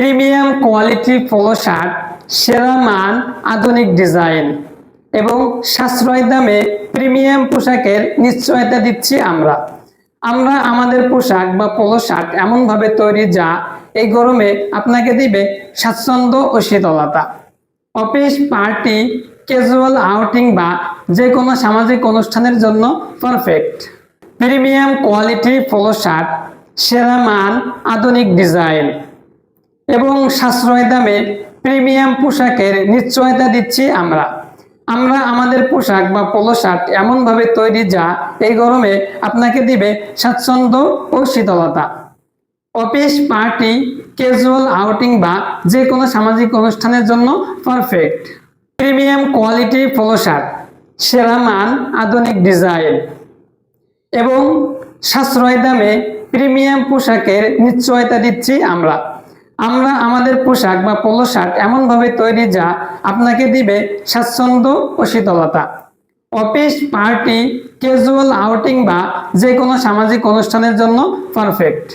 Premium quality polo shirt, সেরা মান, আধুনিক ডিজাইন এবং সাশ্রয় দামে প্রিমিয়াম পোশাকের নিশ্চয়তা দিচ্ছি আমরা। আমাদের পোশাক বা পোলো শার্ট এমনভাবে তৈরি যা এই গরমে আপনাকে দিবে স্বাচ্ছন্দ্য ও শীতলতা। অফিস, পার্টি, ক্যাজুয়াল আউটিং বা যে কোনো সামাজিক অনুষ্ঠানের জন্য perfect. Premium quality polo shirt, সেরা মান, আধুনিক ডিজাইন এবং সাশ্রয় দামে প্রিমিয়াম পোশাকের নিশ্চয়তা দিচ্ছি আমরা। আমাদের পোশাক বা পোলো শার্ট এমনভাবে তৈরি যা এই গরমে আপনাকে দিবে স্বাচ্ছন্দ্য ও শীতলতা। অফিস, পার্টি, ক্যাজুয়াল আউটিং বা যে কোনো সামাজিক অনুষ্ঠানের জন্য perfect. Premium quality polo shirt, সেরা মান, আধুনিক ডিজাইন এবং সাশ্রয় দামে প্রিমিয়াম পোশাকের নিশ্চয়তা দিচ্ছি আমরা। আমাদের পোশাক বা পোলো শার্ট এমনভাবে তৈরি যা আপনাকে দিবে স্বাচ্ছন্দ্য ও শীতলতা। অফিস, পার্টি, ক্যাজুয়াল আউটিং বা যে কোনো সামাজিক অনুষ্ঠানের জন্য পারফেক্ট।